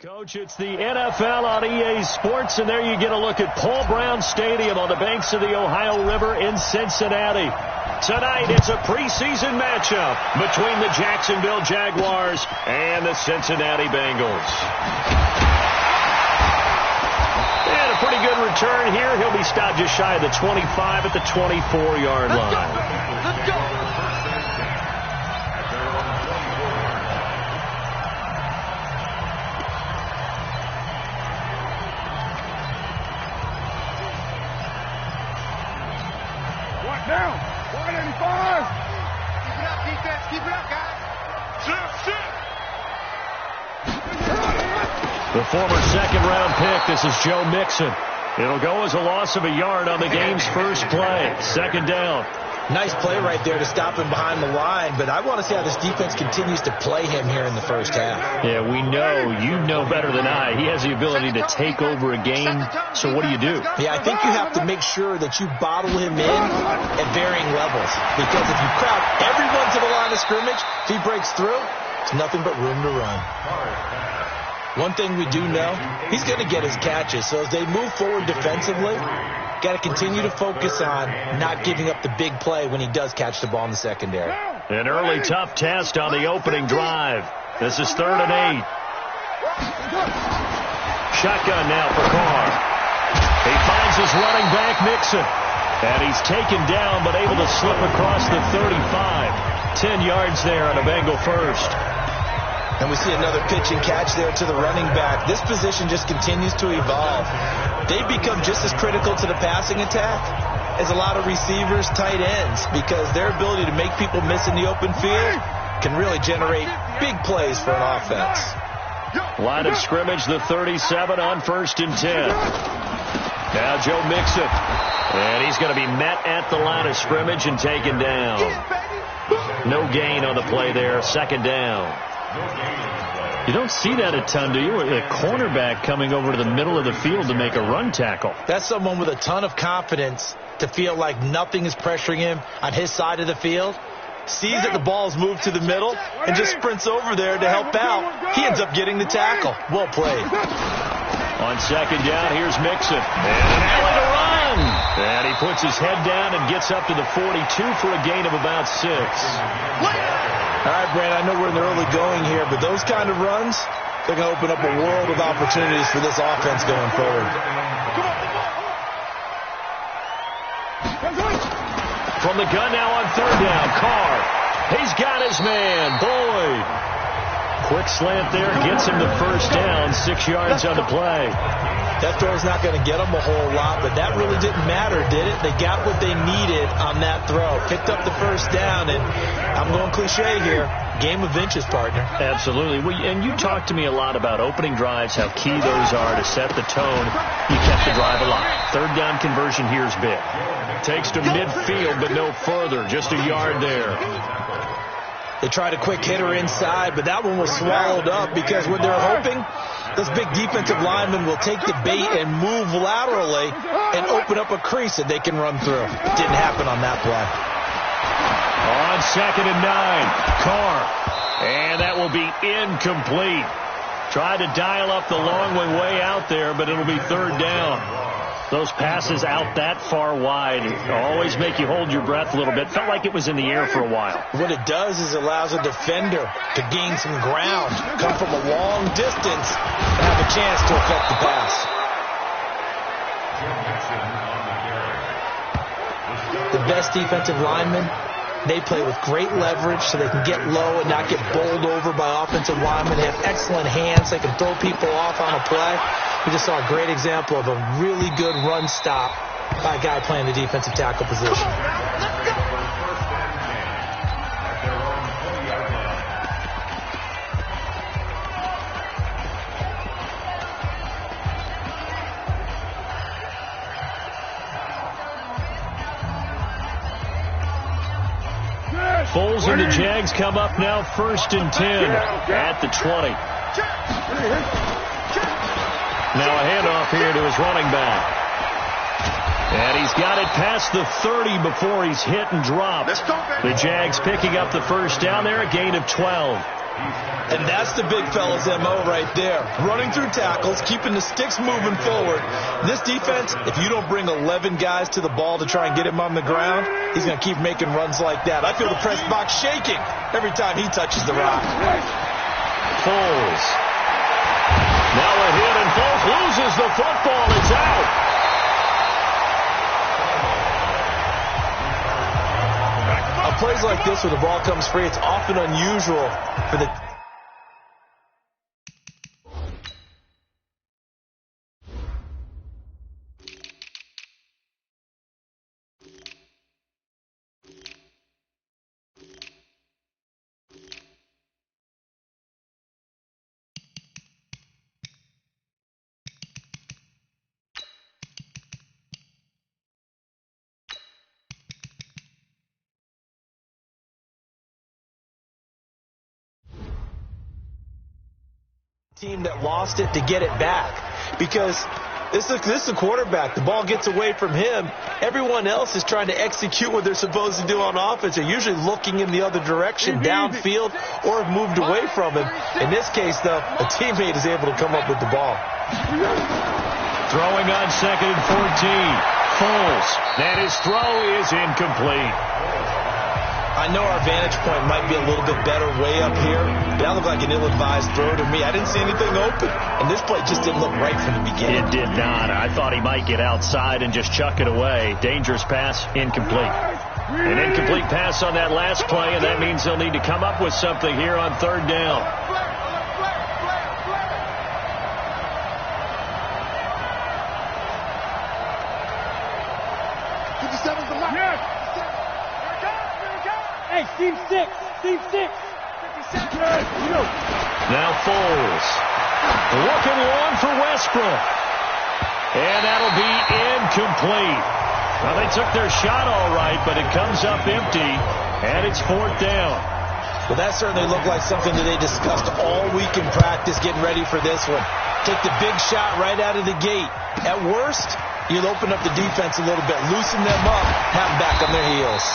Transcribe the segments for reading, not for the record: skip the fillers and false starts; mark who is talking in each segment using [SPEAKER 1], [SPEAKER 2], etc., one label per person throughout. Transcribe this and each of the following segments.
[SPEAKER 1] Coach, it's the NFL on EA Sports, and there you get a look at Paul Brown Stadium on the banks of the Ohio River in Cincinnati. Tonight, it's a preseason matchup between the Jacksonville Jaguars and the Cincinnati Bengals. And a pretty good return here. He'll be stopped just shy of the 25 at the 24-yard line.
[SPEAKER 2] Let's go.
[SPEAKER 3] Down. 185.
[SPEAKER 2] Keep it up, defense. Keep it up, guys.
[SPEAKER 1] The former second-round pick, this is Joe Mixon. It'll go as a loss of a yard on the game's first play. Second down.
[SPEAKER 4] Nice play right there to stop him behind the line, but I want to see how this defense continues to play him here in the first half.
[SPEAKER 1] Yeah, we know, you know better than I. He has the ability to take over a game, so what do you do?
[SPEAKER 4] Yeah, I think you have to make sure that you bottle him in at varying levels, because if you crowd everyone to the line of scrimmage, if he breaks through, it's nothing but room to run. One thing we do know, he's going to get his catches, so as they move forward defensively, got to continue to focus on not giving up the big play when he does catch the ball in the secondary.
[SPEAKER 1] An early tough test on the opening drive. This is 3rd and 8. Shotgun now for Carr. He finds his running back, Mixon. And he's taken down, but able to slip across the 35. 10 yards there on a Bengal first.
[SPEAKER 4] And we see another pitch and catch there to the running back. This position just continues to evolve. They've become just as critical to the passing attack as a lot of receivers, tight ends, because their ability to make people miss in the open field can really generate big plays for an offense.
[SPEAKER 1] Line of scrimmage, the 37 on 1st and 10. Now Joe Mixon. And he's going to be met at the line of scrimmage and taken down. No gain on the play there. 2nd down. You don't see that a ton, do you? A cornerback coming over to the middle of the field to make a run tackle.
[SPEAKER 4] That's someone with a ton of confidence to feel like nothing is pressuring him on his side of the field. Sees that the ball's moved to the middle and just sprints over there to help out. He ends up getting the tackle. Well played.
[SPEAKER 1] On 2nd down, here's Mixon. And an alley to run. And he puts his head down and gets up to the 42 for a gain of about 6.
[SPEAKER 4] All right, Brandon, I know we're in the early going here, but those kind of runs, they're going to open up a world of opportunities for this offense going forward.
[SPEAKER 1] From the gun now on 3rd down, Carr. He's got his man, Boyd. Quick slant there, gets him the 1st down, 6 yards on the play.
[SPEAKER 4] That throw's not going to get them a whole lot, but that really didn't matter, did it? They got what they needed on that throw. Picked up the 1st down, and I'm going cliche here. Game of inches, partner.
[SPEAKER 1] Absolutely. And you talked to me a lot about opening drives, how key those are to set the tone. You kept the drive alive. 3rd down conversion here is big. Takes to midfield, but no further. Just a yard there.
[SPEAKER 4] They tried a quick hitter inside, but that one was swallowed up because when they're hoping, those big defensive linemen will take the bait and move laterally and open up a crease that they can run through. Didn't happen on that play.
[SPEAKER 1] On 2nd and 9, Carr. And that will be incomplete. Tried to dial up the long one way out there, but it'll be 3rd down. Those passes out that far wide always make you hold your breath a little bit. Felt like it was in the air for a while.
[SPEAKER 4] What it does is it allows a defender to gain some ground, come from a long distance, and have a chance to affect the pass. The best defensive linemen, they play with great leverage so they can get low and not get bowled over by offensive linemen. They have excellent hands. They can throw people off on a play. We just saw a great example of a really good run stop by a guy playing the defensive tackle position.
[SPEAKER 1] Foles and the Jags come up now 1st and 10 at the 20. Now a handoff here to his running back. And he's got it past the 30 before he's hit and dropped. The Jags picking up the 1st down there, a gain of 12.
[SPEAKER 4] And that's the big fella's MO right there. Running through tackles, keeping the sticks moving forward. This defense, if you don't bring 11 guys to the ball to try and get him on the ground, he's going to keep making runs like that. I feel the press box shaking every time he touches the rock.
[SPEAKER 1] Foles. Now a hit, and Foles loses the football. It's out.
[SPEAKER 4] Plays like this where the ball comes free, it's often unusual for the team that lost it to get it back, because this is a quarterback. The ball gets away from him. Everyone else is trying to execute what they're supposed to do on offense. They're usually looking in the other direction, downfield, or have moved away from him. In this case, though, a teammate is able to come up with the ball.
[SPEAKER 1] Throwing on 2nd and 14. Foles. And his throw is incomplete.
[SPEAKER 4] I know our vantage point might be a little bit better way up here, but that looked like an ill-advised throw to me. I didn't see anything open, and this play just didn't look right from the beginning.
[SPEAKER 1] It did not. I thought he might get outside and just chuck it away. Dangerous pass, incomplete. An incomplete pass on that last play, and that means they'll need to come up with something here on 3rd down.
[SPEAKER 3] Hey, Steve 6.
[SPEAKER 1] Now Foles. Looking long for Westbrook. And that'll be incomplete. Well, they took their shot all right, but it comes up empty, and it's 4th down.
[SPEAKER 4] Well, that certainly looked like something that they discussed all week in practice, getting ready for this one. Take the big shot right out of the gate. At worst, you'll open up the defense a little bit, loosen them up, have them back on their heels.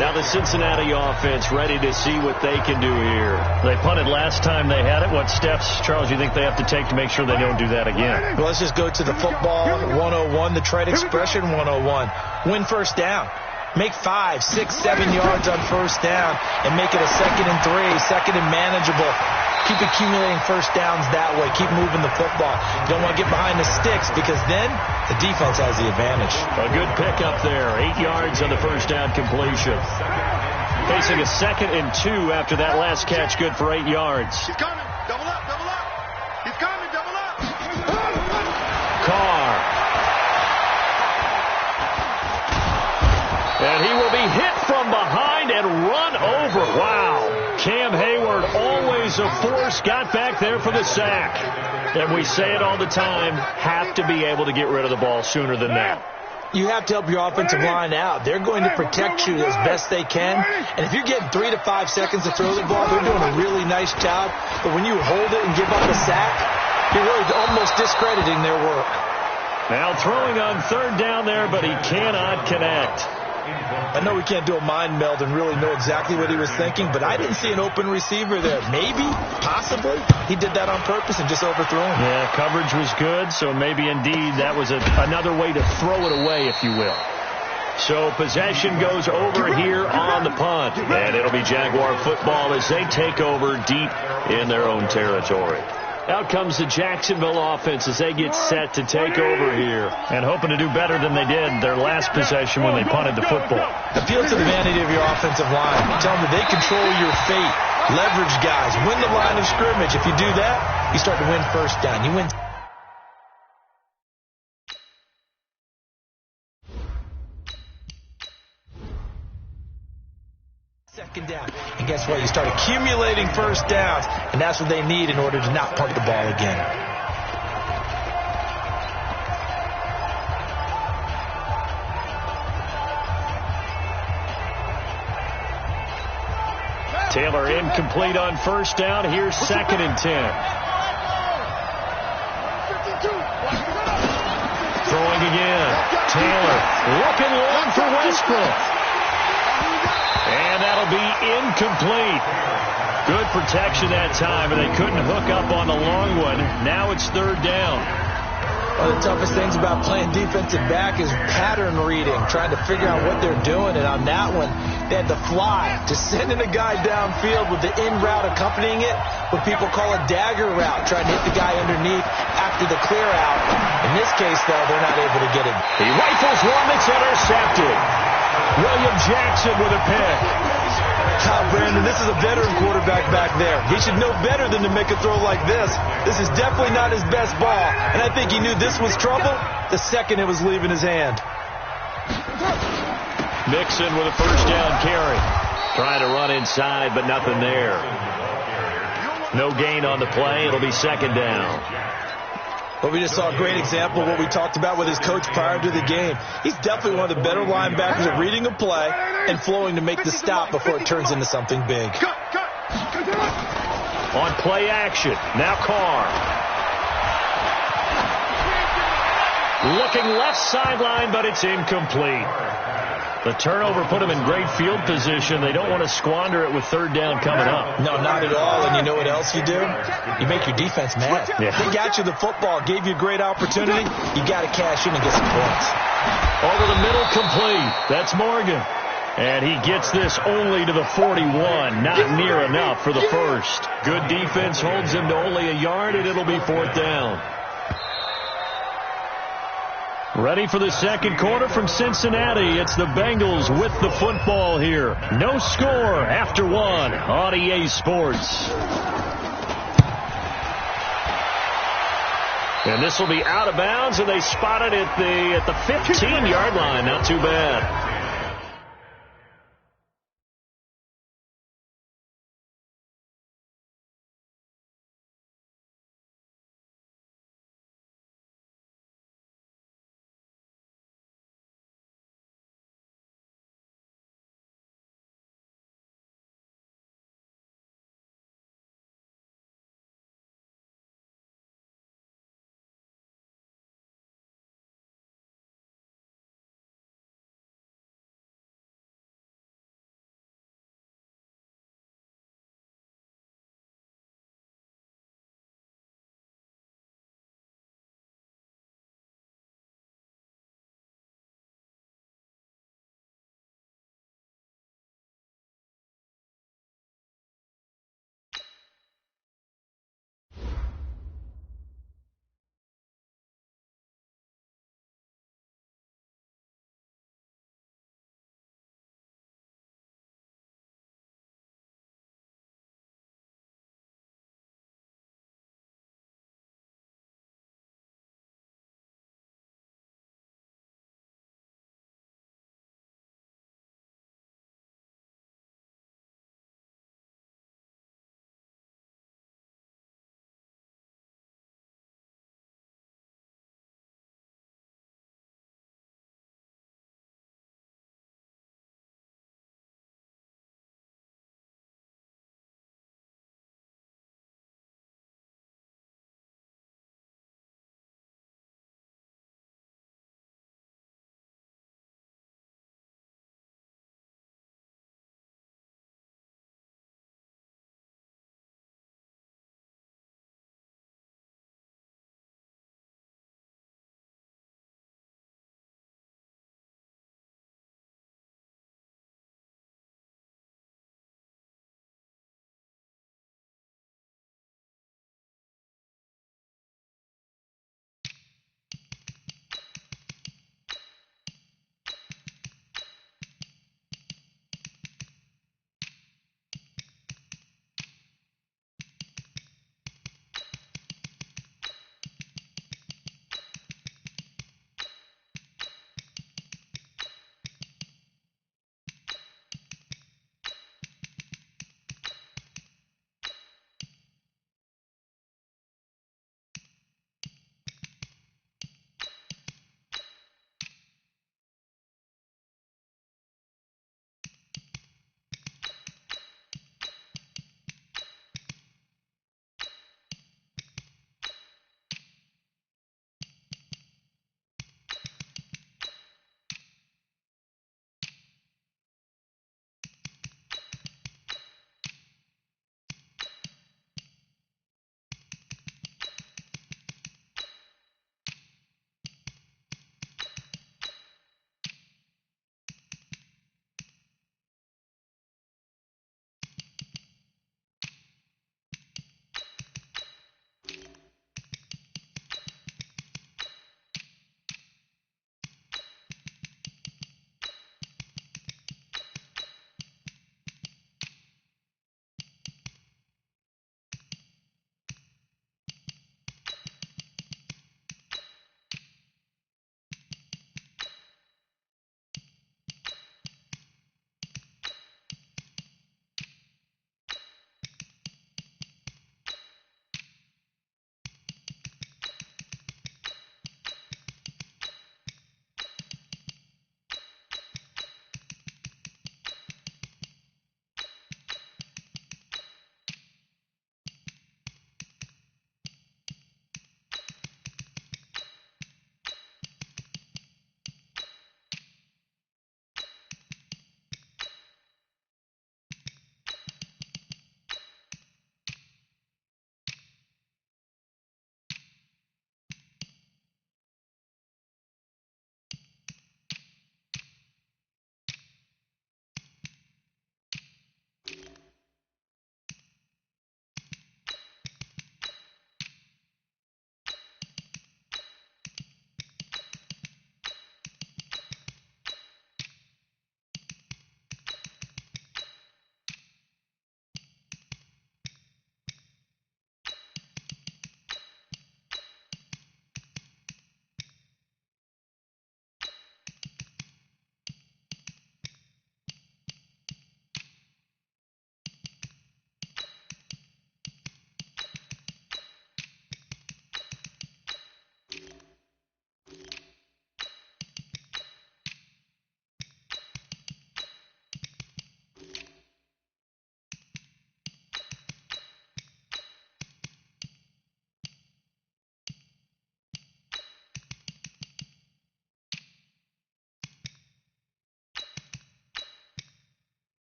[SPEAKER 1] Now the Cincinnati offense ready to see what they can do here. They punted last time they had it. What steps, Charles, do you think they have to take to make sure they don't do that again?
[SPEAKER 4] Well, let's just go to the football 101, the trade expression 101. Win first down. Make 5, 6, 7 yards on first down and make it a 2nd and 3, 2nd and manageable. Keep accumulating first downs that way. Keep moving the football. You don't want to get behind the sticks because then the defense has the advantage.
[SPEAKER 1] A good pickup there. 8 yards on the first down completion. Facing a 2nd and 2 after that last catch, good for 8 yards.
[SPEAKER 2] He's coming. Double up. He's coming. Double up.
[SPEAKER 1] Carr. And he will be hit from behind and run over. Wow. Cam Hayward, always a force, got back there for the sack. And we say it all the time, have to be able to get rid of the ball sooner than that.
[SPEAKER 4] You have to help your offensive line out. They're going to protect you as best they can. And if you're getting 3 to 5 seconds to throw the ball, they're doing a really nice job. But when you hold it and give up a sack, you're really almost discrediting their work.
[SPEAKER 1] Now throwing on 3rd down there, but he cannot connect.
[SPEAKER 4] I know we can't do a mind meld and really know exactly what he was thinking, but I didn't see an open receiver there. Maybe, possibly, he did that on purpose and just overthrew him.
[SPEAKER 1] Yeah, coverage was good, so maybe indeed that was another way to throw it away, if you will. So possession goes over here on the punt, and it'll be Jaguar football as they take over deep in their own territory. Out comes the Jacksonville offense as they get set to take over here and hoping to do better than they did their last possession when they punted the football.
[SPEAKER 4] Appeal to the vanity of your offensive line. Tell them that they control your fate. Leverage guys. Win the line of scrimmage. If you do that, you start to win first down. You win. Second down. And guess what? You start accumulating first downs, and that's what they need in order to not punt the ball again.
[SPEAKER 1] Taylor incomplete on first down. Here's 2nd and 10. Throwing again. Taylor looking long for Westbrook. And that'll be incomplete. Good protection that time, and they couldn't hook up on the long one. Now it's third down.
[SPEAKER 4] One of the toughest things about playing defensive back is pattern reading, trying to figure out what they're doing. And on that one, they had to fly, just sending a guy downfield with the in route accompanying it, what people call a dagger route, trying to hit the guy underneath after the clear out. In this case, though, they're not able to get it.
[SPEAKER 1] He rifles one that's intercepted. William Jackson with a pick.
[SPEAKER 4] Brandon, this is a veteran quarterback back there. He should know better than to make a throw like this. This is definitely not his best ball, and I think he knew this was trouble the second it was leaving his hand.
[SPEAKER 1] Mixon with a first down carry. Trying to run inside, but nothing there. No gain on the play. It'll be second down.
[SPEAKER 4] But we just saw a great example of what we talked about with his coach prior to the game. He's definitely one of the better linebackers at reading a play and flowing to make the stop before it turns into something big.
[SPEAKER 1] On play action, now Carr. Looking left sideline, but it's incomplete. The turnover put him in great field position. They don't want to squander it with third down coming up.
[SPEAKER 4] No, not at all. And you know what else you do? You make your defense mad.
[SPEAKER 1] Yeah.
[SPEAKER 4] They got you the football, gave you a great opportunity. You got to cash in and get some points.
[SPEAKER 1] Over the middle, complete. That's Morgan. And he gets this only to the 41. Not near enough for the first. Good defense holds him to only a yard, and it'll be fourth down. Ready for the second quarter from Cincinnati. It's the Bengals with the football here. No score after one on EA Sports. And this will be out of bounds, and they spot it at the 15-yard line. Not too bad.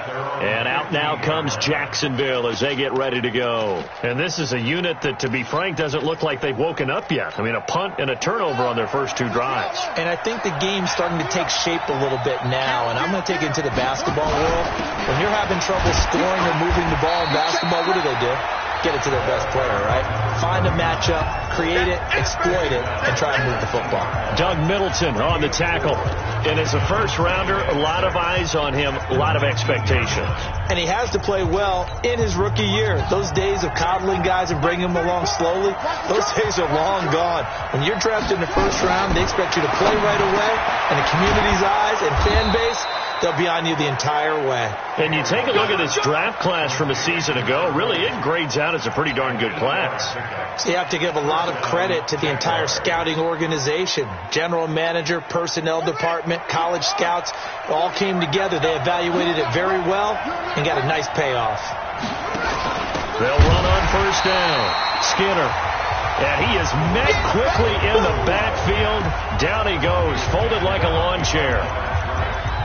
[SPEAKER 1] And out now comes Jacksonville as they get ready to go. And this is a unit that, to be frank, doesn't look like they've woken up yet. I mean, a punt and a turnover on their first 2 drives.
[SPEAKER 4] And I think the game's starting to take shape a little bit now. And I'm going to take it into the basketball world. When you're having trouble scoring or moving the ball in basketball, what do? Get it to their best player, right? Find a matchup, create it, exploit it, and try and move the football.
[SPEAKER 1] Doug Middleton on the tackle. And as a first-rounder, a lot of eyes on him, a lot of expectations.
[SPEAKER 4] And he has to play well in his rookie year. Those days of coddling guys and bringing them along slowly, those days are long gone. When you're drafted in the first round, they expect you to play right away, and the community's eyes and fan base, they'll be on you the entire way.
[SPEAKER 1] And you take a look at this draft class from a season ago, really it grades out as a pretty darn good class.
[SPEAKER 4] So you have to give a lot of credit to the entire scouting organization. General manager, personnel department, college scouts, all came together. They evaluated it very well and got a nice payoff.
[SPEAKER 1] They'll run on first down. Skinner. And he is met quickly in the backfield. Down he goes, folded like a lawn chair.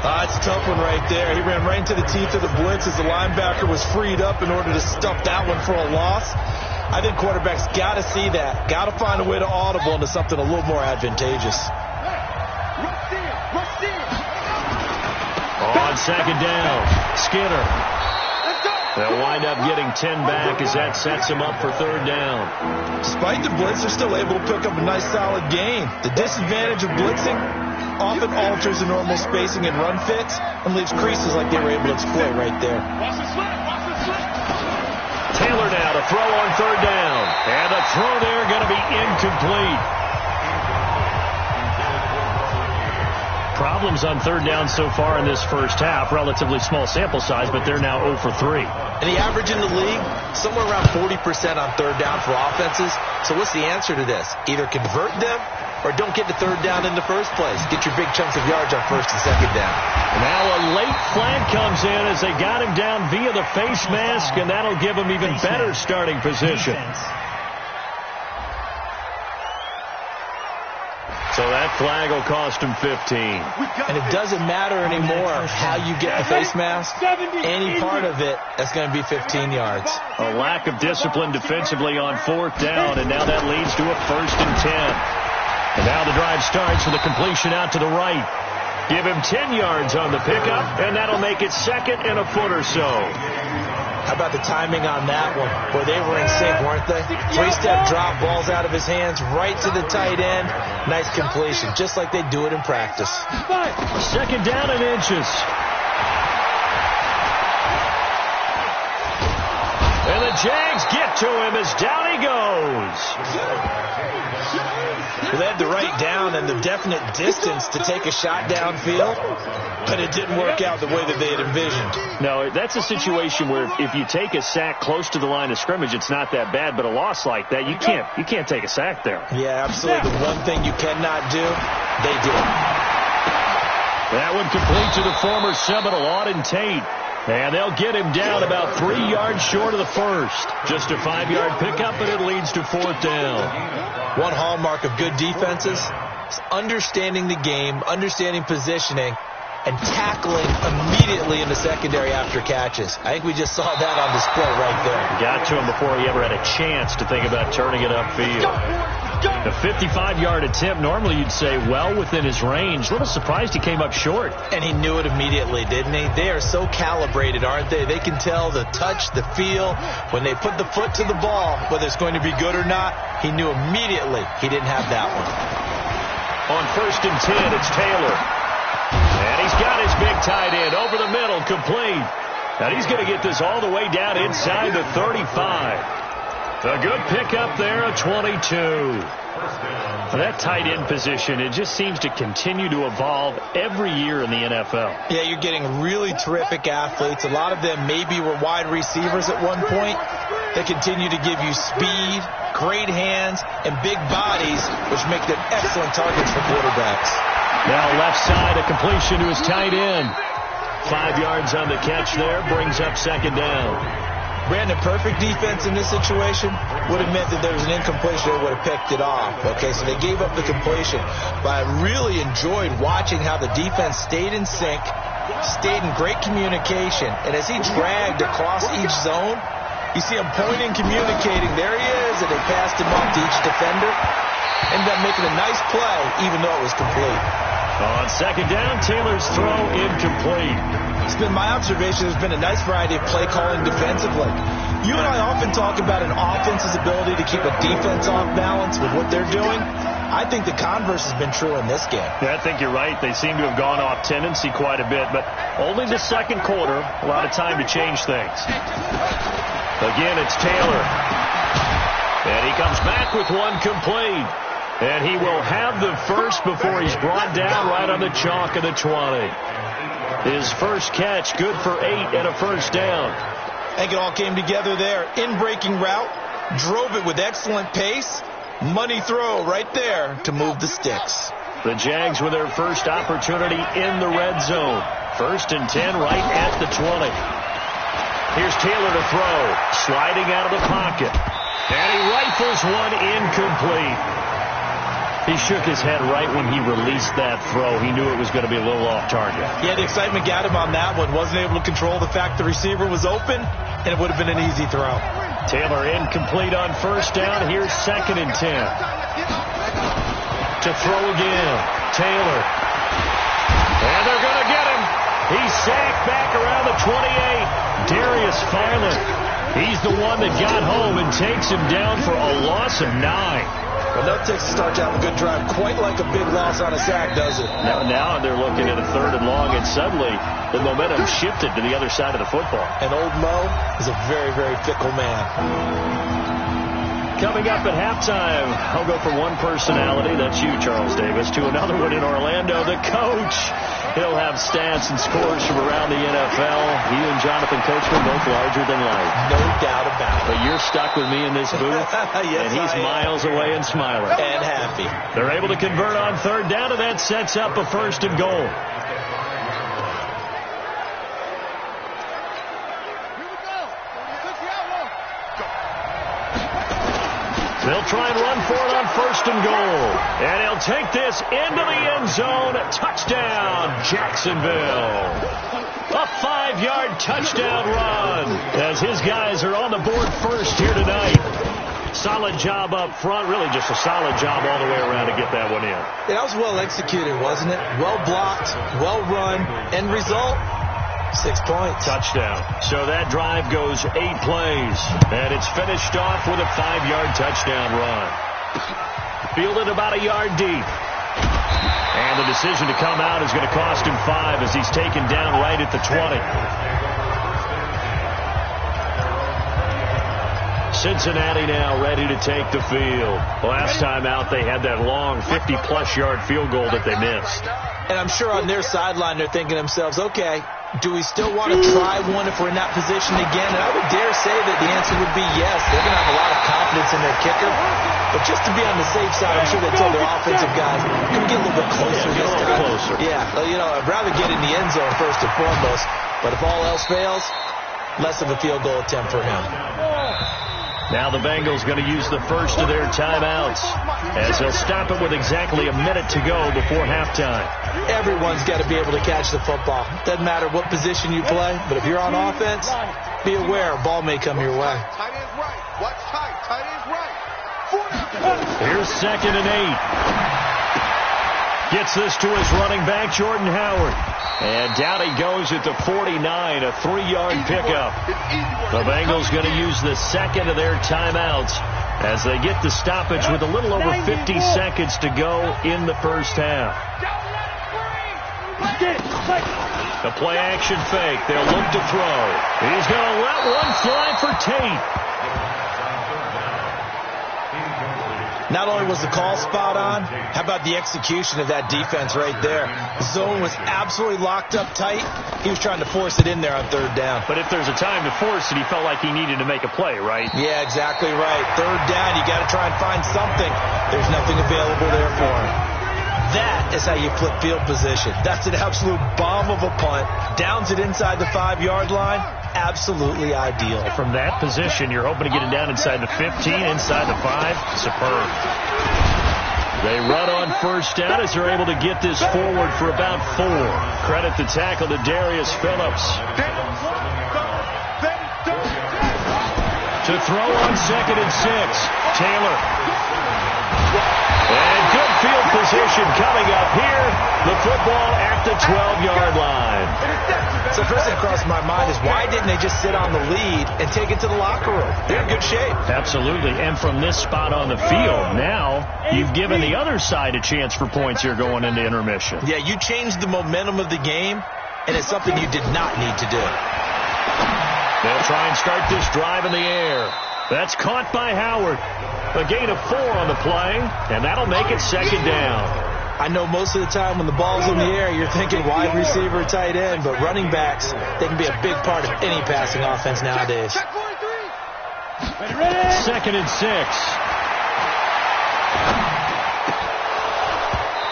[SPEAKER 4] It's a tough one right there. He ran right into the teeth of the blitz as the linebacker was freed up in order to stuff that one for a loss. I think quarterbacks got to see that. Got to find a way to audible into something a little more advantageous.
[SPEAKER 1] On second down, Skinner. They'll wind up getting 10 back as that sets him up for third down.
[SPEAKER 4] Despite the blitz, they're still able to pick up a nice solid gain. The disadvantage of blitzing often alters the normal spacing and run fits and leaves creases like they were able to exploit right there.
[SPEAKER 1] Taylor now to throw on third down. And the throw there going to be incomplete. Problems on third down so far in this first half. Relatively small sample size, but they're now 0 for 3.
[SPEAKER 4] And the average in the league, somewhere around 40% on third down for offenses. So what's the answer to this? Either convert them or don't get to third down in the first place. Get your big chunks of yards on first and second down.
[SPEAKER 1] Now a late flag comes in as they got him down via the face mask, and that'll give him even better starting position. So that flag will cost him 15.
[SPEAKER 4] And it doesn't matter anymore how you get the face mask. Any part of it, that's going to be 15 yards.
[SPEAKER 1] A lack of discipline defensively on fourth down, and now that leads to a 1st and 10. And now the drive starts with a completion out to the right. Give him 10 yards on the pickup, and that'll make it 2nd and a foot or so.
[SPEAKER 4] How about the timing on that one? Boy, they were in sync, weren't they? 3-step drop, balls out of his hands, right to the tight end. Nice completion, just like they do it in practice.
[SPEAKER 1] 2nd down and inches. And the Jags get to him as down he goes.
[SPEAKER 4] Well, they had the right down and the definite distance to take a shot downfield, but it didn't work out the way that they had envisioned.
[SPEAKER 1] No, that's a situation where if you take a sack close to the line of scrimmage, it's not that bad, but a loss like that, you can't take a sack there.
[SPEAKER 4] Yeah, absolutely. The one thing you cannot do, they did.
[SPEAKER 1] That one complete to the former Seminole, Auden Tate. And they'll get him down about 3 yards short of the first. Just a 5-yard pickup, but it leads to 4th down.
[SPEAKER 4] One hallmark of good defenses is understanding the game, understanding positioning, and tackling immediately in the secondary after catches. I think we just saw that on display right there.
[SPEAKER 1] Got to him before he ever had a chance to think about turning it upfield. A 55-yard attempt, normally you'd say well within his range. A little surprised he came up short.
[SPEAKER 4] And he knew it immediately, didn't he? They are so calibrated, aren't they? They can tell the touch, the feel. When they put the foot to the ball, whether it's going to be good or not, he knew immediately he didn't have that one.
[SPEAKER 1] On 1st and 10, it's Taylor. And he's got his big tight end over the middle, complete. And he's going to get this all the way down inside the 35. A good pickup there, a 22. That tight end position, it just seems to continue to evolve every year in the NFL.
[SPEAKER 4] Yeah, you're getting really terrific athletes. A lot of them maybe were wide receivers at one point. They continue to give you speed, great hands, and big bodies, which make them excellent targets for quarterbacks.
[SPEAKER 1] Now left side, a completion to his tight end. 5 yards on the catch there, brings up 2nd down.
[SPEAKER 4] Brandon, perfect defense in this situation would have meant that there was an incompletion that would have picked it off. Okay, so they gave up the completion. But I really enjoyed watching how the defense stayed in sync, stayed in great communication, and as he dragged across each zone, you see him pointing, communicating. There he is, and they passed him off to each defender. Ended up making a nice play, even though it was complete.
[SPEAKER 1] On second down, Taylor's throw incomplete.
[SPEAKER 4] It's been my observation there's been a nice variety of play calling defensively. You and I often talk about an offense's ability to keep a defense off balance with what they're doing. I think the converse has been true in this game.
[SPEAKER 1] Yeah, I think you're right. They seem to have gone off tendency quite a bit, but only the second quarter, a lot of time to change things. Again, it's Taylor. And he comes back with one complete. And he will have the first before he's brought down right on the chalk of the 20. His first catch, good for 8 and a first down.
[SPEAKER 4] I think it all came together there. In-breaking route, drove it with excellent pace. Money throw right there to move the sticks.
[SPEAKER 1] The Jags with their first opportunity in the red zone. 1st and 10 right at the 20. Here's Taylor to throw, sliding out of the pocket. And he rifles one incomplete. He shook his head right when he released that throw. He knew it was going to be a little off target.
[SPEAKER 4] Yeah, the excitement got him on that one. Wasn't able to control the fact the receiver was open, and it would have been an easy throw.
[SPEAKER 1] Taylor incomplete on first down. Here's 2nd and 10. To throw again. Taylor. And they're going to get him. He's sacked back around the 28. Darius Philon. He's the one that got home and takes him down for a loss of 9.
[SPEAKER 4] Well, no takes to start to have a good drive, quite like a big loss on a sack, does it?
[SPEAKER 1] Now they're looking at a 3rd and long, and suddenly the momentum shifted to the other side of the football.
[SPEAKER 4] And old Mo is a very, very fickle man.
[SPEAKER 1] Coming up at halftime, I'll go from one personality, that's you, Charles Davis, to another one in Orlando, the coach. He'll have stats and scores from around the NFL. He and Jonathan Coachman both larger than life.
[SPEAKER 4] No doubt about it.
[SPEAKER 1] But you're stuck with me in this booth,
[SPEAKER 4] yes,
[SPEAKER 1] and he's miles away and smiling.
[SPEAKER 4] And happy.
[SPEAKER 1] They're able to convert on 3rd down, and that sets up a 1st and goal. They'll try and run for it on 1st and goal. And he'll take this into the end zone. Touchdown, Jacksonville. A 5-yard touchdown run as his guys are on the board first here tonight. Solid job up front. Really just a solid job all the way around to get that one in.
[SPEAKER 4] Yeah, that was well executed, wasn't it? Well blocked, well run. End result, 6 points.
[SPEAKER 1] Touchdown. So that drive goes 8 plays. And it's finished off with a 5-yard touchdown run. Fielded about a yard deep. And the decision to come out is going to cost him 5 as he's taken down right at the 20. Cincinnati now ready to take the field. Last time out, they had that long 50-plus yard field goal that they missed.
[SPEAKER 4] And I'm sure on their sideline, they're thinking to themselves, okay, do we still want to try one if we're in that position again? And I would dare say that the answer would be yes. They're going to have a lot of confidence in their kicker. But just to be on the safe side, I'm sure they told their offensive guys, can we get a little bit closer this time?
[SPEAKER 1] Closer.
[SPEAKER 4] Yeah, well, you know, I'd rather get in the end zone first and foremost. But if all else fails, less of a field goal attempt for him.
[SPEAKER 1] Now the Bengals going to use the first of their timeouts as they'll stop it with exactly a minute to go before halftime.
[SPEAKER 4] Everyone's got to be able to catch the football. Doesn't matter what position you play, but if you're on offense, be aware a ball may come your way.
[SPEAKER 2] Tight end's right. Watch tight. Tight end's right.
[SPEAKER 1] Here's 2nd and 8. Gets this to his running back, Jordan Howard. And down he goes at the 49, a 3-yard pickup. The Bengals going to use the second of their timeouts as they get the stoppage with a little over 50 seconds to go in the first half. The play action fake. They'll look to throw. He's going to let one fly for Tate.
[SPEAKER 4] Not only was the call spot on, how about the execution of that defense right there? The zone was absolutely locked up tight. He was trying to force it in there on 3rd down.
[SPEAKER 1] But if there's a time to force it, he felt like he needed to make a play, right?
[SPEAKER 4] Yeah, exactly right. 3rd down, you got to try and find something. There's nothing available there for him. That is how you flip field position. That's an absolute bomb of a punt. Downs it inside the 5-yard line. Absolutely ideal.
[SPEAKER 1] From that position, you're hoping to get it down inside the 15, inside the 5. Superb. They run on first down as they're able to get this forward for about 4. Credit the tackle to Darius Phillips. To throw on 2nd and 6. Taylor. And good field position coming up here. The football at the 12-yard line.
[SPEAKER 4] So first thing that crossed my mind is why didn't they just sit on the lead and take it to the locker room? They're in good shape.
[SPEAKER 1] Absolutely. And from this spot on the field, now you've given the other side a chance for points here going into intermission.
[SPEAKER 4] Yeah, you changed the momentum of the game, and it's something you did not need to do.
[SPEAKER 1] They'll try and start this drive in the air. That's caught by Howard. A gain of 4 on the play, and that'll make it 2nd down.
[SPEAKER 4] I know most of the time when the ball's in the air, you're thinking wide receiver, tight end, but running backs, they can be a big part of any passing offense nowadays.
[SPEAKER 1] 2nd and 6.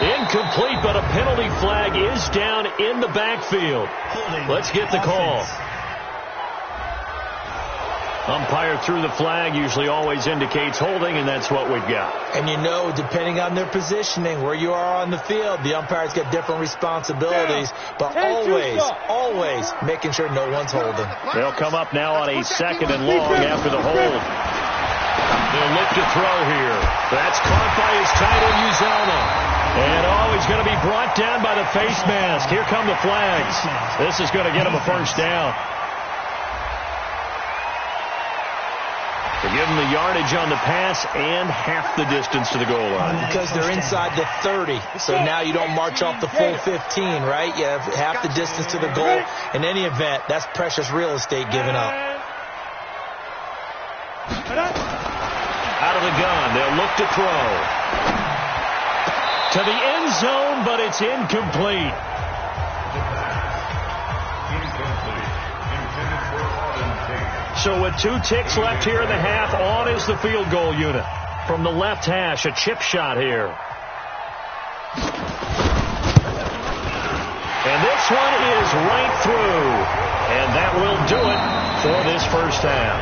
[SPEAKER 1] Incomplete, but a penalty flag is down in the backfield. Let's get the call. Umpire threw the flag, usually always indicates holding, and that's what we've got.
[SPEAKER 4] And you know, depending on their positioning, where you are on the field, the umpires get different responsibilities, but always making sure no one's holding.
[SPEAKER 1] They'll come up now on a 2nd and long after the hold. They'll look to throw here. That's caught by his tight end, Uzoma. And he's going to be brought down by the face mask. Here come the flags. This is going to get him a first down. They give them the yardage on the pass and half the distance to the goal line.
[SPEAKER 4] Because they're inside the 30, so now you don't march off the full 15, right? You have half the distance to the goal. In any event, that's precious real estate given up.
[SPEAKER 1] Out of the gun, they'll look to throw. To the end zone, but it's incomplete. So with 2 ticks left here in the half, on is the field goal unit. From the left hash, a chip shot here. And this one is right through. And that will do it for this first half.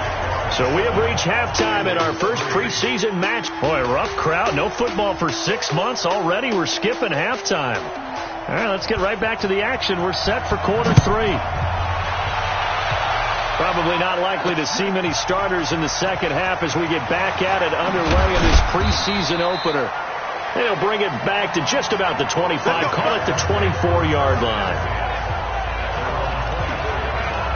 [SPEAKER 1] So we have reached halftime in our first preseason match. Boy, rough crowd. No football for 6 months. Already we're skipping halftime. All right, let's get right back to the action. We're set for quarter 3. Probably not likely to see many starters in the second half as we get back at it underway in this preseason opener. They'll bring it back to just about the 25, call it the 24-yard line.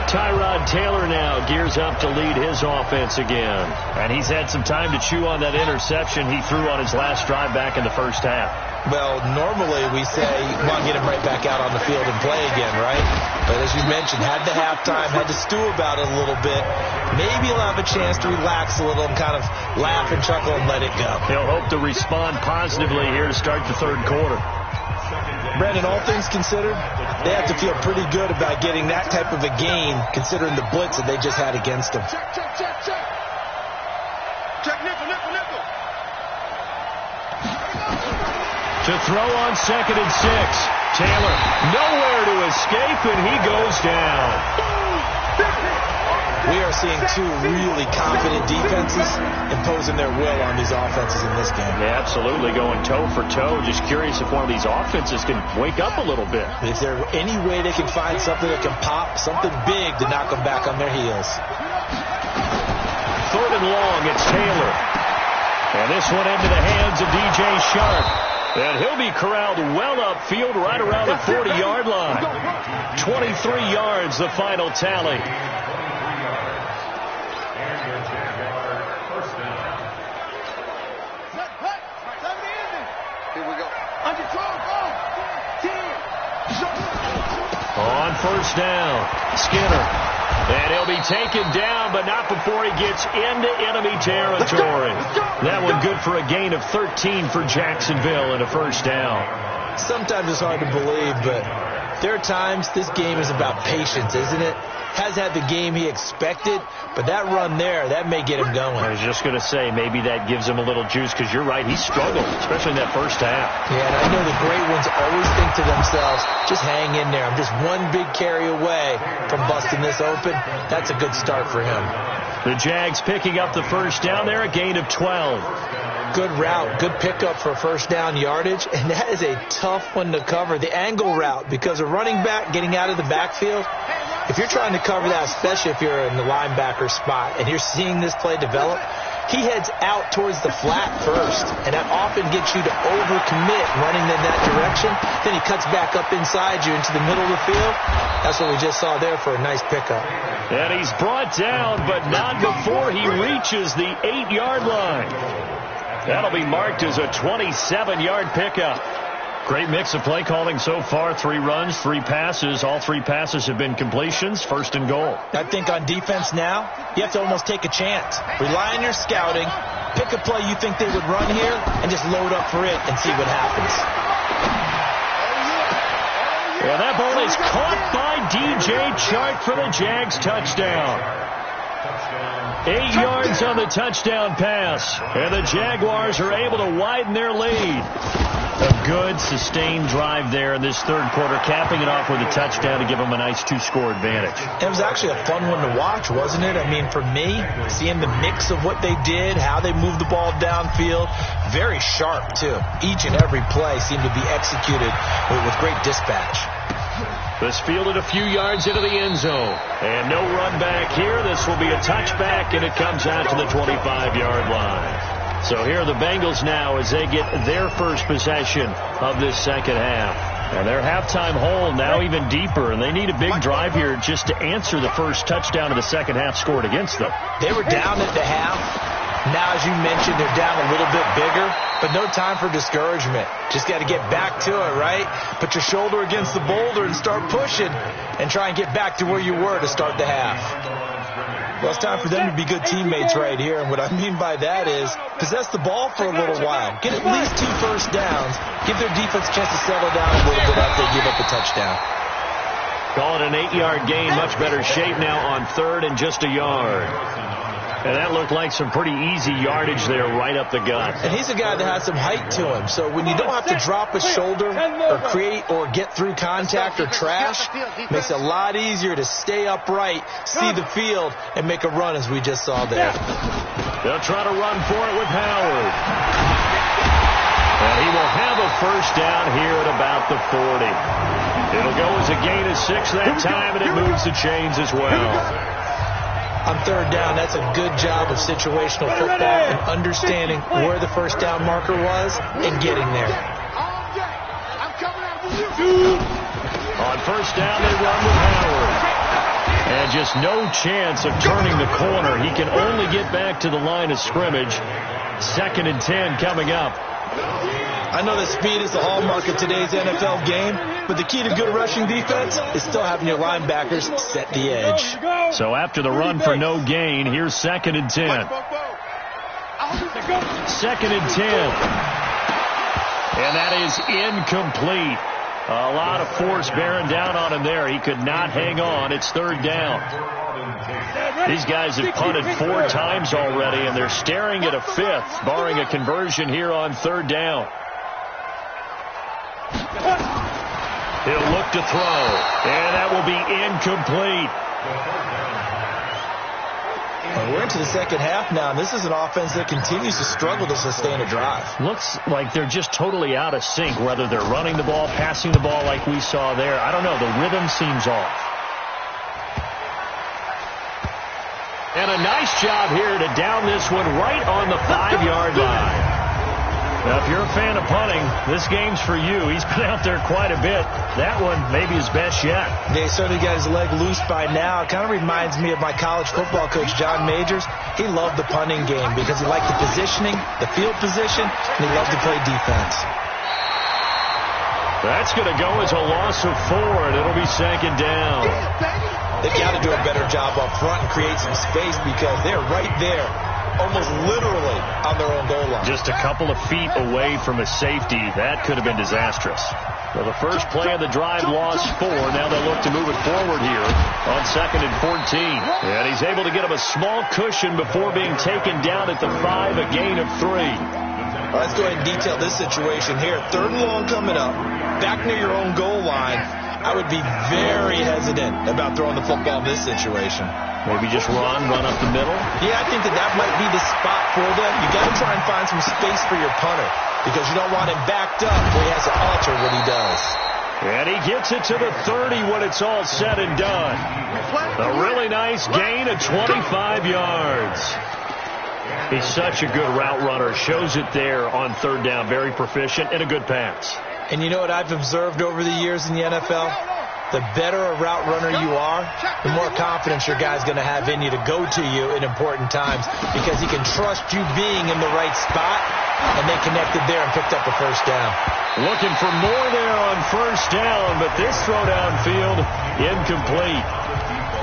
[SPEAKER 1] Tyrod Taylor now gears up to lead his offense again. And he's had some time to chew on that interception he threw on his last drive back in the first half.
[SPEAKER 4] Well, normally we say, well, get him right back out on the field and play again, right? But as you mentioned, had the halftime, had to stew about it a little bit. Maybe he'll have a chance to relax a little and kind of laugh and chuckle and let it go.
[SPEAKER 1] He'll hope to respond positively here to start the third quarter.
[SPEAKER 4] Brandon, all things considered, they have to feel pretty good about getting that type of a gain considering the blitz that they just had against them.
[SPEAKER 2] Check nickel.
[SPEAKER 1] To throw on 2nd and 6. Taylor nowhere to escape, and he goes down.
[SPEAKER 4] We are seeing 2 really confident defenses imposing their will on these offenses in this game.
[SPEAKER 1] Yeah, absolutely, going toe for toe. Just curious if one of these offenses can wake up a little bit.
[SPEAKER 4] Is there any way they can find something that can pop, something big to knock them back on their heels?
[SPEAKER 1] 3rd and long, it's Taylor. And this one into the hands of DJ Sharp. And he'll be corralled well upfield right around the 40-yard line. 23 yards, the final tally. On first down, Skinner. And he'll be taken down, but not before he gets into enemy territory. That one good for a gain of 13 for Jacksonville and a first down.
[SPEAKER 4] Sometimes it's hard to believe, but There are times this game is about patience, isn't it? Has had the game he expected, but that run there, that may get him going.
[SPEAKER 1] I was just going to say, maybe that gives him a little juice, because you're right, he struggled, especially in that first half.
[SPEAKER 4] Yeah, and I know the great ones always think to themselves, just hang in there. I'm just one big carry away from busting this open. That's a good start for him.
[SPEAKER 1] The Jags picking up the first down there, a gain of 12.
[SPEAKER 4] Good route, good pickup for first down yardage, and that is a tough one to cover, the angle route, because a running back getting out of the backfield, if you're trying to cover that, especially if you're in the linebacker spot, and you're seeing this play develop, he heads out towards the flat first, and that often gets you to overcommit running in that direction. Then he cuts back up inside you into the middle of the field. That's what we just saw there for a nice pickup.
[SPEAKER 1] And he's brought down, but not before he reaches the 8-yard line. That'll be marked as a 27-yard pickup. Great mix of play calling so far. 3 runs, 3 passes. All 3 passes have been completions. First and goal.
[SPEAKER 4] I think on defense now, you have to almost take a chance. Rely on your scouting. Pick a play you think they would run here and just load up for it and see what happens.
[SPEAKER 1] Well, that ball is caught by DJ Chark for the Jags touchdown. 8 yards on the touchdown pass, and the Jaguars are able to widen their lead. A good, sustained drive there in this third quarter, capping it off with a touchdown to give them a nice 2-score advantage.
[SPEAKER 4] It was actually a fun one to watch, wasn't it? I mean, for me, seeing the mix of what they did, how they moved the ball downfield, very sharp, too. Each and every play seemed to be executed with great dispatch.
[SPEAKER 1] This fielded a few yards into the end zone. And no run back here. This will be a touchback, and it comes out to the 25-yard line. So here are the Bengals now as they get their first possession of this second half. And their halftime hole now even deeper, and they need a big drive here just to answer the first touchdown of the second half scored against them.
[SPEAKER 4] They were down at the half. Now, as you mentioned, they're down a little bit bigger, but no time for discouragement. Just got to get back to it, right? Put your shoulder against the boulder and start pushing and try and get back to where you were to start the half. Well, it's time for them to be good teammates right here, and what I mean by that is possess the ball for a little while. Get at least 2 first downs. Give their defense a chance to settle down a little bit after they give up a touchdown.
[SPEAKER 1] Call it an 8-yard gain. Much better shape now on third and just a yard. And that looked like some pretty easy yardage there right up the gut.
[SPEAKER 4] And he's a guy that has some height to him. So when you don't have to drop a shoulder or create or get through contact or trash, makes it a lot easier to stay upright, see the field, and make a run as we just saw there.
[SPEAKER 1] They'll try to run for it with Howard. And he will have a first down here at about the 40. It'll go as a gain of 6 that time, and it moves the chains as well.
[SPEAKER 4] On third down, that's a good job of situational football and understanding where the first down marker was and getting there.
[SPEAKER 1] On first down, they run with Howard. And just no chance of turning the corner. He can only get back to the line of scrimmage. 2nd and 10 coming up.
[SPEAKER 4] I know that speed is the hallmark of today's NFL game, but the key to good rushing defense is still having your linebackers set the edge.
[SPEAKER 1] So after the run for no gain, here's 2nd and 10. 2nd and 10. And that is incomplete. A lot of force bearing down on him there. He could not hang on. It's 3rd down. These guys have punted 4 times already, and they're staring at a 5th, barring a conversion here on 3rd down. He'll look to throw, and that will be incomplete.
[SPEAKER 4] Well, we're into the second half now, and this is an offense that continues to struggle to sustain a drive.
[SPEAKER 1] Looks like they're just totally out of sync, whether they're running the ball, passing the ball like we saw there. I don't know. The rhythm seems off. And a nice job here to down this one right on the 5-yard line. Now, if you're a fan of punting, this game's for you. He's been out there quite a bit. That one maybe his best yet.
[SPEAKER 4] They certainly got his leg loose by now. It kind of reminds me of my college football coach, John Majors. He loved the punting game because he liked the positioning, the field position, and he loved to play defense.
[SPEAKER 1] That's going to go as a loss of 4, and it'll be 2nd down.
[SPEAKER 4] They've got to do a better job up front and create some space because they're right there almost literally on their own goal line.
[SPEAKER 1] Just a couple of feet away from a safety. That could have been disastrous. Well, the first play of the drive lost 4. Now they'll look to move it forward here on 2nd and 14. And he's able to get him a small cushion before being taken down at the 5, a gain of 3.
[SPEAKER 4] Let's go ahead and detail this situation here. 3rd and long coming up, back near your own goal line. I would be very hesitant about throwing the football in this situation.
[SPEAKER 1] Maybe just run up the middle?
[SPEAKER 4] Yeah, I think that might be the spot for them. You got to try and find some space for your punter because you don't want him backed up where he has to alter what he does.
[SPEAKER 1] And he gets it to the 30 when it's all said and done. A really nice gain of 25 yards. He's such a good route runner. Shows it there on 3rd down. Very proficient and a good pass.
[SPEAKER 4] And you know what I've observed over the years in the NFL? The better a route runner you are, the more confidence your guy's going to have in you to go to you in important times because he can trust you being in the right spot, and they connected there and picked up a 1st down.
[SPEAKER 1] Looking for more there on 1st down, but this throw downfield incomplete.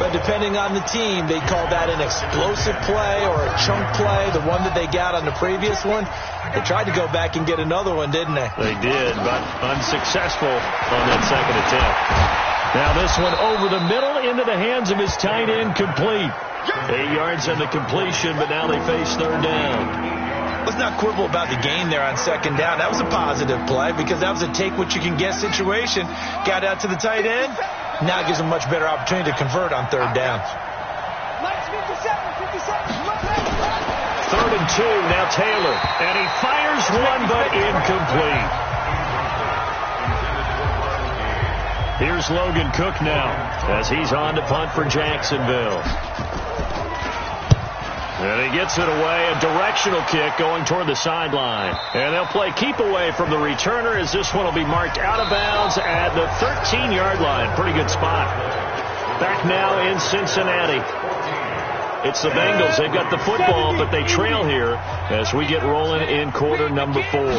[SPEAKER 4] But depending on the team, they call that an explosive play or a chunk play, the one that they got on the previous one. They tried to go back and get another one, didn't they?
[SPEAKER 1] They did, but unsuccessful on that 2nd attempt. Now this one over the middle into the hands of his tight end, complete. 8 yards on the completion, but now they face 3rd down.
[SPEAKER 4] Let's not quibble about the gain there on 2nd down. That was a positive play because that was a take-what-you-can-get situation. Got out to the tight end. Now it gives them much better opportunity to convert on 3rd down.
[SPEAKER 1] 3rd and 2, now Taylor. And he fires one, but incomplete. Here's Logan Cook now as he's on to punt for Jacksonville. And he gets it away, a directional kick going toward the sideline. And they'll play keep away from the returner as this one will be marked out of bounds at the 13-yard line. Pretty good spot. Back now in Cincinnati. It's the Bengals. They've got the football, but they trail here as we get rolling in quarter number 4. He'll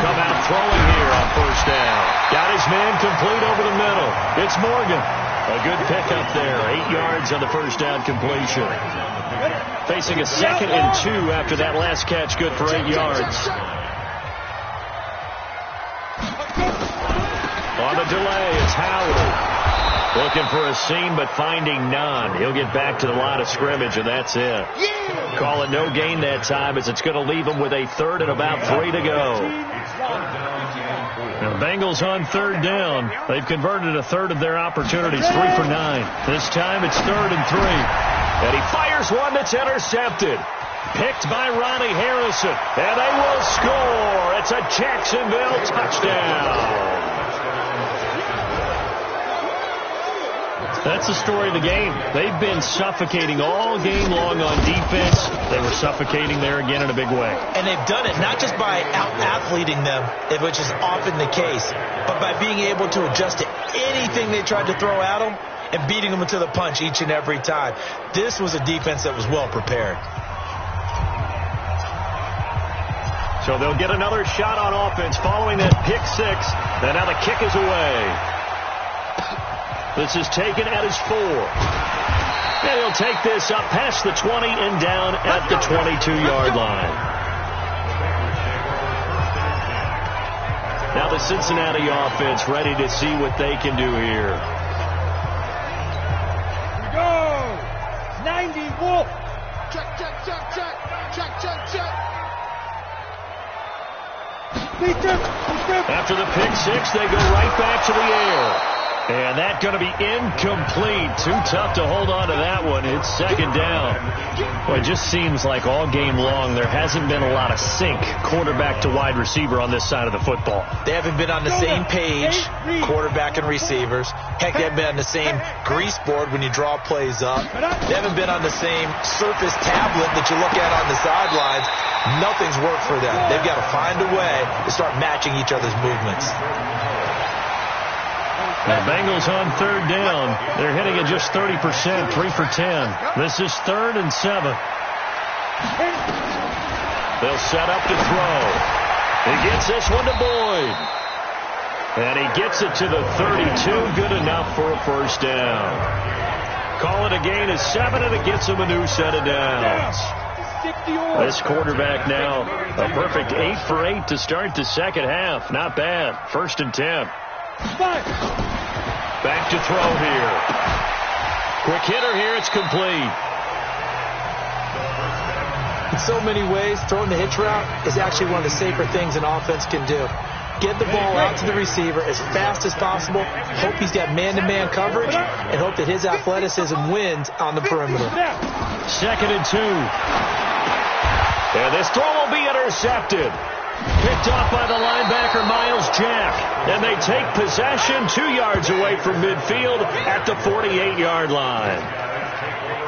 [SPEAKER 1] come out throwing here on 1st down. Got his man complete over the middle. It's Morgan. A good pickup there. 8 yards on the 1st down completion. Facing a 2nd and 2 after that last catch. Good for 8 yards. On the delay, it's Howard. Looking for a seam, but finding none. He'll get back to the line of scrimmage, and that's it. Call it no gain that time as it's going to leave him with a 3rd and about 3 to go. The Bengals on 3rd down. They've converted a 1/3 of their opportunities, 3 for 9. This time it's 3rd and 3. And he fires one that's intercepted. Picked by Ronnie Harrison. And they will score. It's a Jacksonville touchdown. That's the story of the game. They've been suffocating all game long on defense. They were suffocating there again in a big way.
[SPEAKER 4] And they've done it not just by out-athleting them, which is often the case, but by being able to adjust to anything they tried to throw at them and beating them to the punch each and every time. This was a defense that was well prepared.
[SPEAKER 1] So they'll get another shot on offense following that pick 6. And now the kick is away. This is taken at his 4. And he'll take this up past the 20 and down at the 22-yard line. Now the Cincinnati offense ready to see what they can do here.
[SPEAKER 3] Here we go. 90 Wolf.
[SPEAKER 2] Check, check, check, check. Check, check, check.
[SPEAKER 1] After the pick 6, they go right back to the air. And that's going to be incomplete. Too tough to hold on to that one. It's 2nd down. Well, it just seems like all game long there hasn't been a lot of sync quarterback to wide receiver on this side of the football.
[SPEAKER 4] They haven't been on the same page, quarterback and receivers. Heck, they haven't been on the same grease board when you draw plays up. They haven't been on the same surface tablet that you look at on the sidelines. Nothing's worked for them. They've got to find a way to start matching each other's movements.
[SPEAKER 1] The Bengals on 3rd down. They're hitting at just 30%, 3 for 10. This is 3rd and 7. They'll set up to throw. He gets this one to Boyd. And he gets it to the 32. Good enough for a 1st down. Call it a gain of 7, and it gets him a new set of downs. This quarterback now, a perfect 8 for 8 to start the second half. Not bad. 1st and 10. Back to throw here. Quick hitter here. It's complete.
[SPEAKER 4] In so many ways, throwing the hitch route is actually one of the safer things an offense can do. Get the ball out to the receiver as fast as possible, hope he's got man-to-man coverage, and hope that his athleticism wins on the perimeter.
[SPEAKER 1] 2nd and 2. And this throw will be intercepted. Picked off by the linebacker, Miles Jack. And they take possession 2 yards away from midfield at the 48-yard line.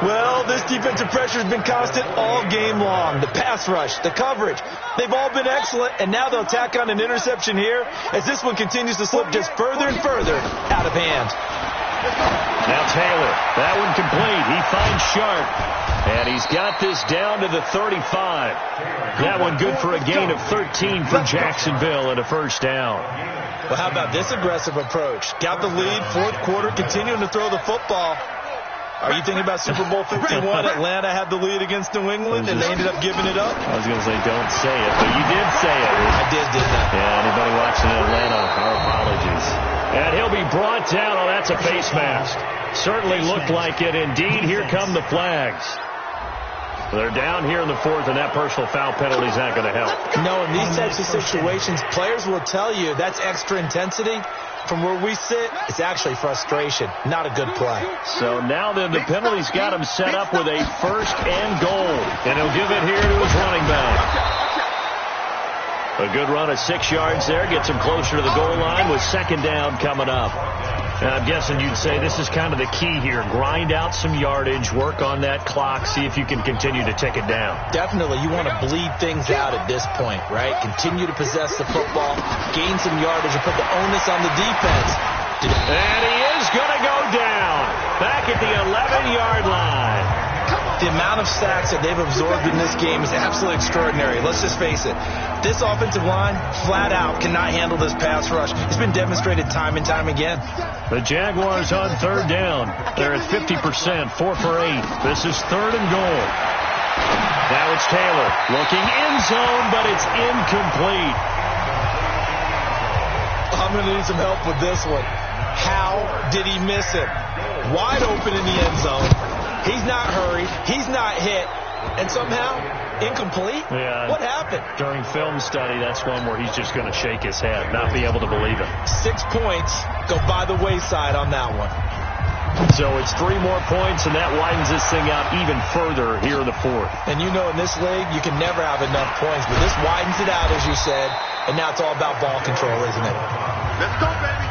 [SPEAKER 4] Well, this defensive pressure has been constant all game long. The pass rush, the coverage, they've all been excellent, and now they'll tack on an interception here as this one continues to slip just further and further out of hand.
[SPEAKER 1] Now Taylor, that one complete. He finds Sharp, and he's got this down to the 35. That one good for a gain of 13 for Jacksonville and a 1st down.
[SPEAKER 4] Well, how about this aggressive approach? Got the lead, 4th quarter, continuing to throw the football. Are you thinking about Super Bowl 51? Atlanta had the lead against New England, and they ended up giving it up?
[SPEAKER 1] I was going to say, don't say it, but you did say it.
[SPEAKER 4] I didn't I?
[SPEAKER 1] Yeah, anybody watching Atlanta, our apologies. And he'll be brought down. Oh, that's a face mask. Certainly looked like it. Indeed, here come the flags. They're down here in the 4th, and that personal foul penalty is not going to help.
[SPEAKER 4] No, in these types of situations, players will tell you that's extra intensity. From where we sit, it's actually frustration, not a good play.
[SPEAKER 1] So now then the penalty's got him set up with a 1st and goal. And he'll give it here to his running back. A good run of 6 yards there. Gets him closer to the goal line with 2nd down coming up. And I'm guessing you'd say this is kind of the key here. Grind out some yardage, work on that clock, see if you can continue to tick it down.
[SPEAKER 4] Definitely. You want to bleed things out at this point, right? Continue to possess the football, gain some yardage, and put the onus on the defense.
[SPEAKER 1] And he is going to go down back at the 11-yard line.
[SPEAKER 4] The amount of sacks that they've absorbed in this game is absolutely extraordinary. Let's just face it. This offensive line, flat out, cannot handle this pass rush. It's been demonstrated time and time again.
[SPEAKER 1] The Jaguars on 3rd down. They're at 50%, 4 for 8. This is 3rd and goal. Now it's Taylor looking end zone, but it's incomplete.
[SPEAKER 4] I'm going to need some help with this one. How did he miss it? Wide open in the end zone. He's not hurried. He's not hit. And somehow, incomplete?
[SPEAKER 1] Yeah.
[SPEAKER 4] What happened?
[SPEAKER 1] During film study, that's one where he's just going to shake his head, not be able to believe it.
[SPEAKER 4] 6 points go by the wayside on that one.
[SPEAKER 1] So it's 3 more points, and that widens this thing out even further here in the 4th.
[SPEAKER 4] And you know in this league, you can never have enough points, but this widens it out, as you said, and now it's all about ball control, isn't it?
[SPEAKER 2] Let's go, baby.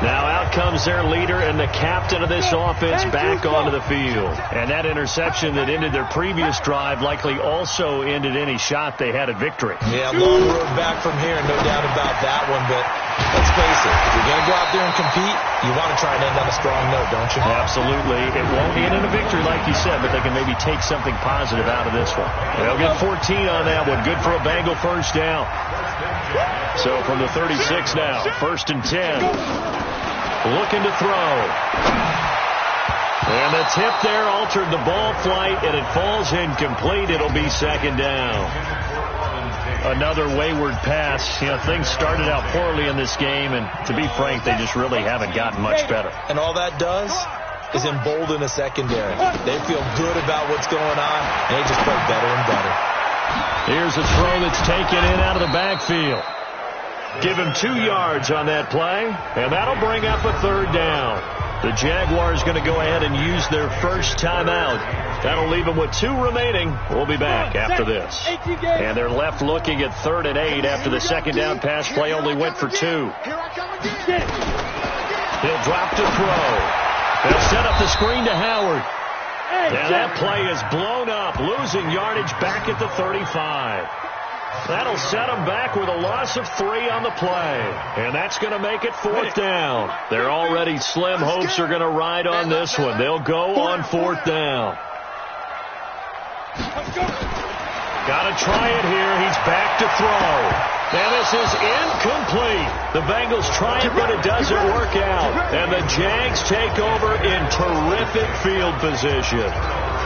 [SPEAKER 1] Now out comes their leader and the captain of this offense back onto the field. And that interception that ended their previous drive likely also ended any shot they had at victory.
[SPEAKER 4] Yeah, long road back from here, no doubt about that one. But let's face it, if you're going to go out there and compete, you want to try and end on a strong note, don't you?
[SPEAKER 1] Absolutely. It won't end in a victory like you said, but they can maybe take something positive out of this one. They'll get 14 on that one. Good for a Bengal 1st down. So from the 36 now, 1st and 10. Looking to throw. And the tip there altered the ball flight, and it falls incomplete. It'll be 2nd down. Another wayward pass. You know, things started out poorly in this game, and to be frank, they just really haven't gotten much better.
[SPEAKER 4] And all that does is embolden a secondary. They feel good about what's going on, and they just play better and better.
[SPEAKER 1] Here's a throw that's taken in out of the backfield. Give him 2 yards on that play, and that'll bring up a 3rd down. The Jaguars going to go ahead and use their first timeout. That'll leave them with 2 remaining. We'll be back after this. And they're left looking at 3rd and 8 after the 2nd down pass play only went for 2. He'll drop to throw. They'll set up the screen to Howard. And that play is blown up, losing yardage back at the 35. That'll set them back with a loss of 3 on the play. And that's going to make it 4th down. Their already slim hopes are going to ride on this one. They'll go on 4th down. Got to try it here. He's back to throw. And this is incomplete. The Bengals try it, but it doesn't work out. And the Jags take over in terrific field position.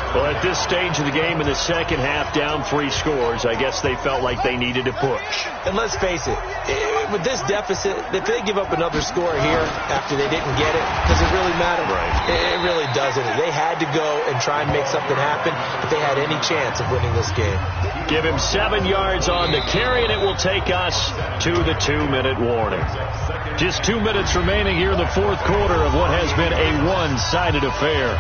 [SPEAKER 1] Well, at this stage of the game in the second half, down 3 scores, I guess they felt like they needed to push.
[SPEAKER 4] And let's face it, with this deficit, if they give up another score here after they didn't get it, does it really matter?
[SPEAKER 1] Right.
[SPEAKER 4] It really doesn't. They had to go and try and make something happen if they had any chance of winning this game.
[SPEAKER 1] Give him 7 yards on the carry, and it will take us to the 2-minute warning. Just 2 minutes remaining here in the fourth quarter of what has been a one-sided affair.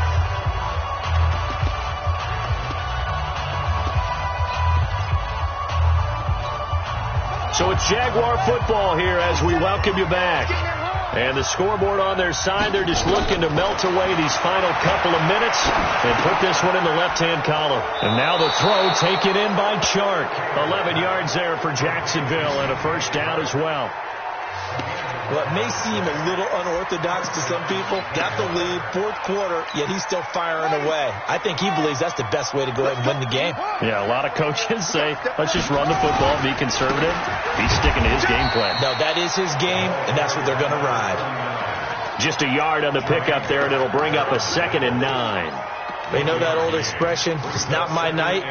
[SPEAKER 1] So it's Jaguar football here as we welcome you back. And the scoreboard on their side, they're just looking to melt away these final couple of minutes and put this one in the left-hand column. And now the throw taken in by Chark. 11 yards there for Jacksonville and a first down as well.
[SPEAKER 4] Well, it may seem a little unorthodox to some people. Got the lead, fourth quarter, yet he's still firing away. I think he believes that's the best way to go ahead and win the game.
[SPEAKER 1] Yeah, a lot of coaches say, let's just run the football and be conservative. He's sticking to his game plan.
[SPEAKER 4] No, that is his game, and that's what they're going to ride.
[SPEAKER 1] Just a yard on the pickup there, and it'll bring up a 2nd and 9.
[SPEAKER 4] They know that old expression, it's not my night.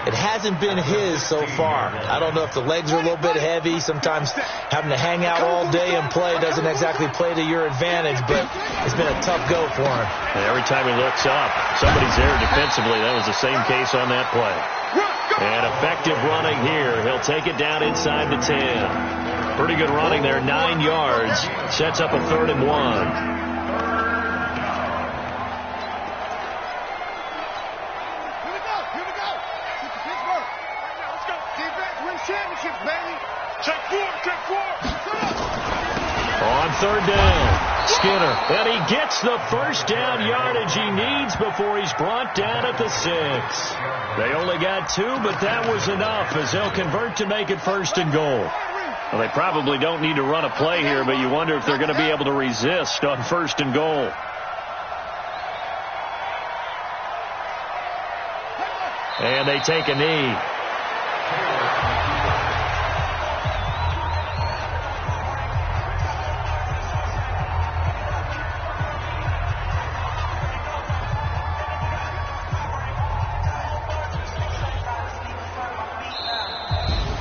[SPEAKER 4] It hasn't been his so far. I don't know if the legs are a little bit heavy. Sometimes having to hang out all day and play doesn't exactly play to your advantage, but it's been a tough go for him.
[SPEAKER 1] And every time he looks up, somebody's there defensively. That was the same case on that play. And effective running here. He'll take it down inside the 10. Pretty good running there, 9 yards. Sets up a 3rd and 1. On 3rd down, Skinner. And he gets the first down yardage he needs before he's brought down at the 6. They only got 2, but that was enough as they'll convert to make it 1st and goal. Well, they probably don't need to run a play here, but you wonder if they're going to be able to resist on 1st and goal. And they take a knee.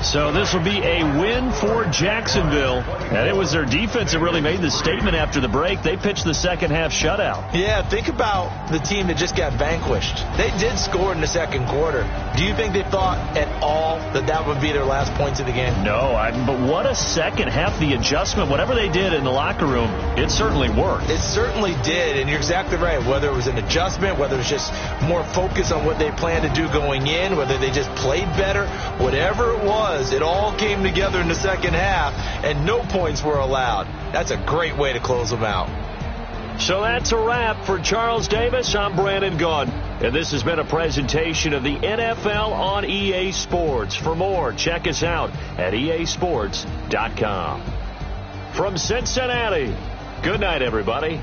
[SPEAKER 1] So this will be a win for Jacksonville. And it was their defense that really made the statement after the break. They pitched the second half shutout.
[SPEAKER 4] Yeah, think about the team that just got vanquished. They did score in the second quarter. Do you think they thought at all that that would be their last points of the game?
[SPEAKER 1] No, but what a second half. The adjustment, whatever they did in the locker room, it certainly worked.
[SPEAKER 4] It certainly did, and you're exactly right. Whether it was an adjustment, whether it was just more focus on what they planned to do going in, whether they just played better, whatever it was, it all came together in the second half, and no points were allowed. That's a great way to close them out.
[SPEAKER 1] So that's a wrap for Charles Davis. I'm Brandon Gunn, and this has been a presentation of the NFL on EA Sports. For more, check us out at easports.com. From Cincinnati, good night, everybody.